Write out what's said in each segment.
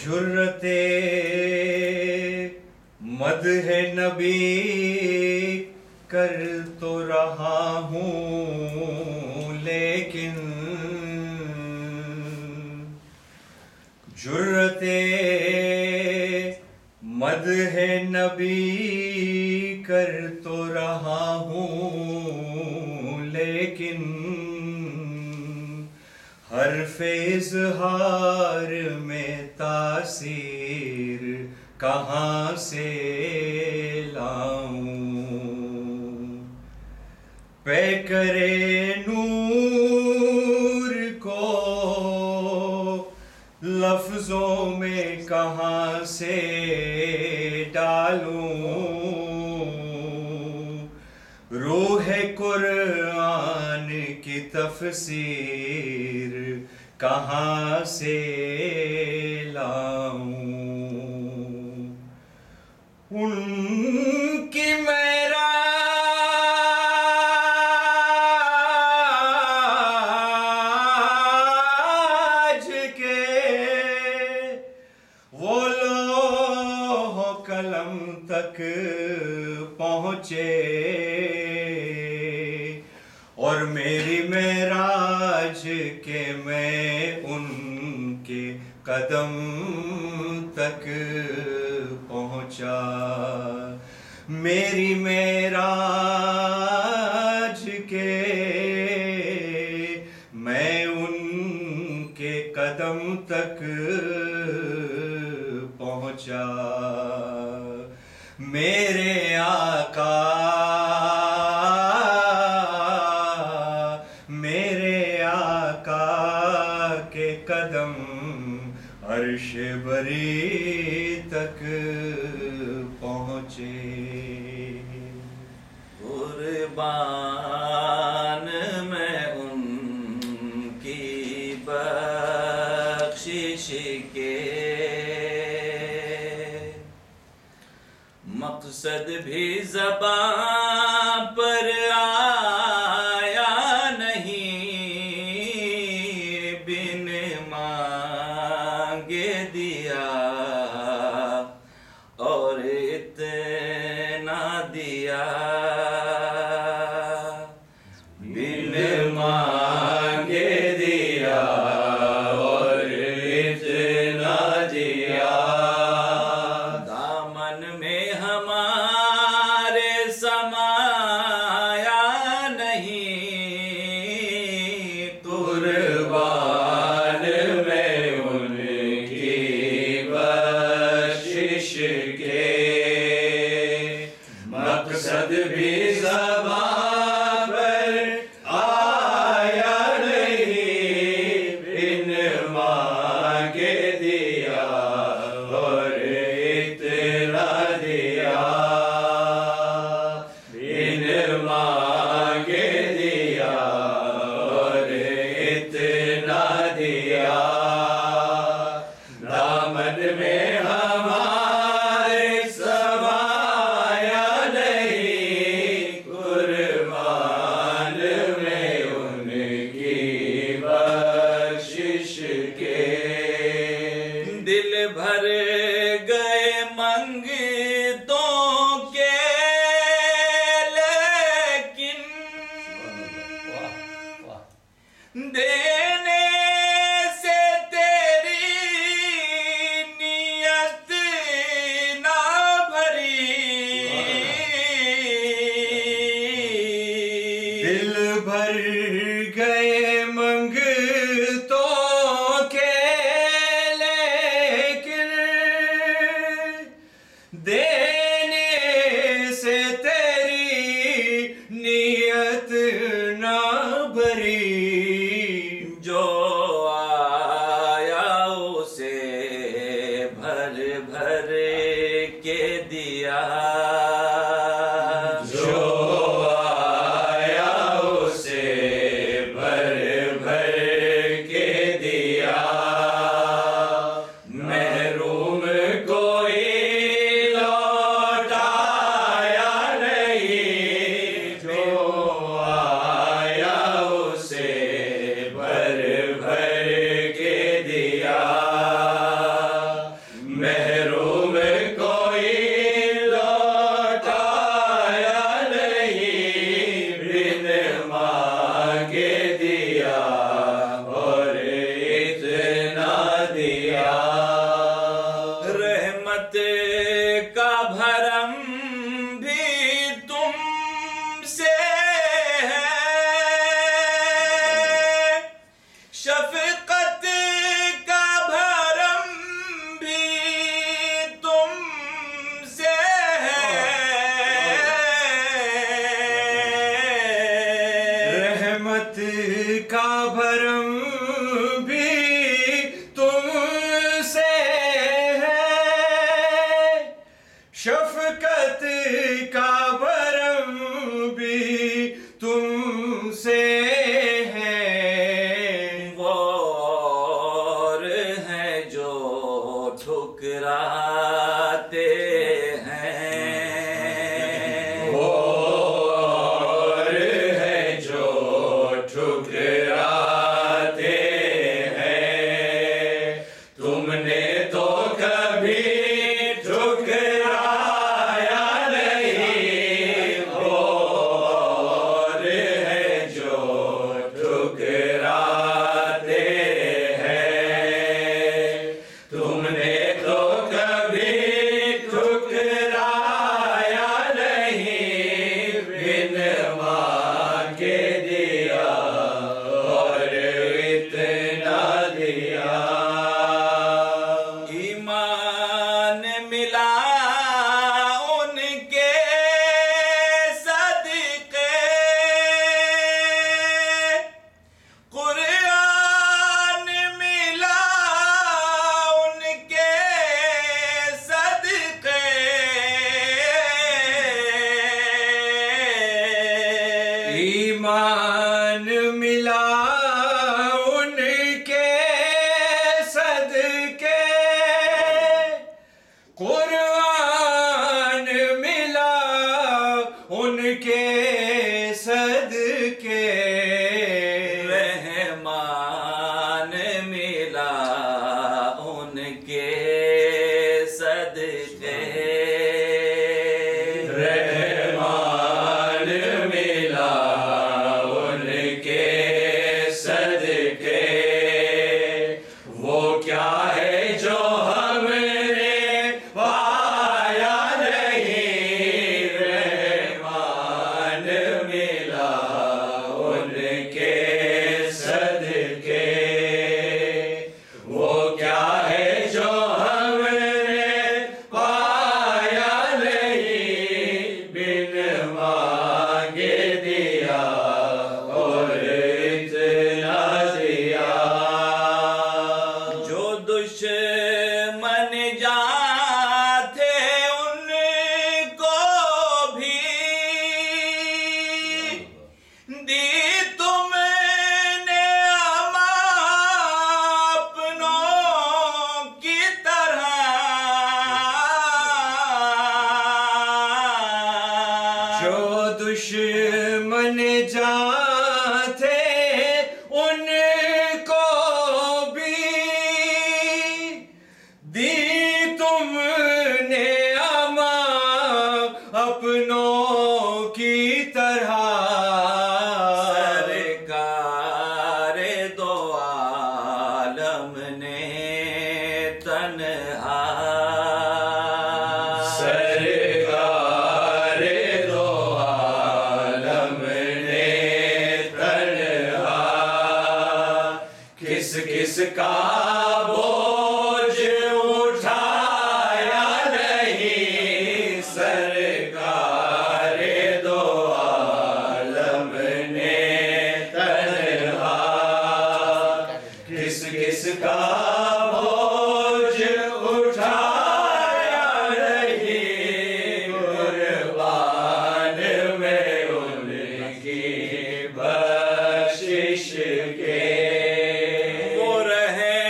جرت مدح نبی کر تو رہا ہوں لیکن جرت مدح نبی کر تو رہا ہوں لیکن حرف اظہار میں تاثیر کہاں سے لاؤں پیکر نور کو لفظوں میں کہاں سے ڈالوں روح قرآن کی تفسیر کہاں سے لاؤں ان کی معراج کے وہ لوح قلم تک پہنچے اور میری معراج کے میں ان کے قدم تک پہنچا میری معراج کے میں ان کے قدم تک پہنچا میرے آقا کے قدم عرش بری تک پہنچے قربان میں ان کی بخشش کے مقصد بھی زبان پر آیا نہیں بن مانگے دیا اور اتنا دیا بن مانگے دیا اور اتنا دیا دامن میں ہمارے سمایا نہیں قربان میں ان کی بخشش کے مقصد بھی زبان پر آیا نہیں بن مانگے دیا اور اتنا دیا بن مانگے دیا اور اتنا دیا دامن میں ہمارے سمایا نہیں قربان میں ان کی بخشش کے دل بھر گئے منگتوں کے لیکن دینے سے تیری نیت نہ بھری دل بھر گئے منگتوں کے لیکن دینے سے تیری نیت نہ بھری جو آیا اسے بھر بھر کے دیا جو آیا اسے بھر بھر کے دیا محروم کوئی لوٹایا نہیں جو آیا اسے بھر بھر کے دیا کرم بھی تم سے ہے، شفقت کا بھرم بھی تم سے ہے، رحمت کا بھرم بھی تم سے ہے، شفقت کا بھرم بھی تم سے ہے، وہ اور ہیں جو ٹھکراتے ہیں، وہ اور ہیں جو ٹھکراتے ہیں، تم نے تو کبھی ٹھکرایا نہیں، وہ اور ہیں جو ٹھکراتے ہیں، تم نے تو کبھی ٹھکرایا نہیں، بن مانگے دیا اور اتنا دیا، ایمان ملا ان کے صدقے، قرآن ملا ان کے صدقے، ایمان ملا ان کے صدقے، قرآن ملا ان کے صدقے، رحمان ملا ان کے صدقے، رحمان ملا ان کے صدقے، وہ کیا ہے جو ہم نے پایا نہیں، رحمان ملا ان کے صدقے، وہ کیا ہے جو ہم نے پایا نہیں، بن مانگے دیا اور اتنا دیا، جو دشمن جاں تھے ان کو بھی دی تم نے اپنوں کی طرح، جو دشمن جاں تھے ان کو بھی دی تم نے اما اپنوں کی طرح، سرکار دو عالم نے تنہا، سرکار دو عالم نے تنہا، کس کس کا بوجھ اٹھایا نہیں، سرکار دو عالم نے تنہا، کس کس کا بوجھ اٹھایا نہیں، قربان میں ان کی بخشش کے، وہ رہے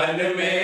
من میں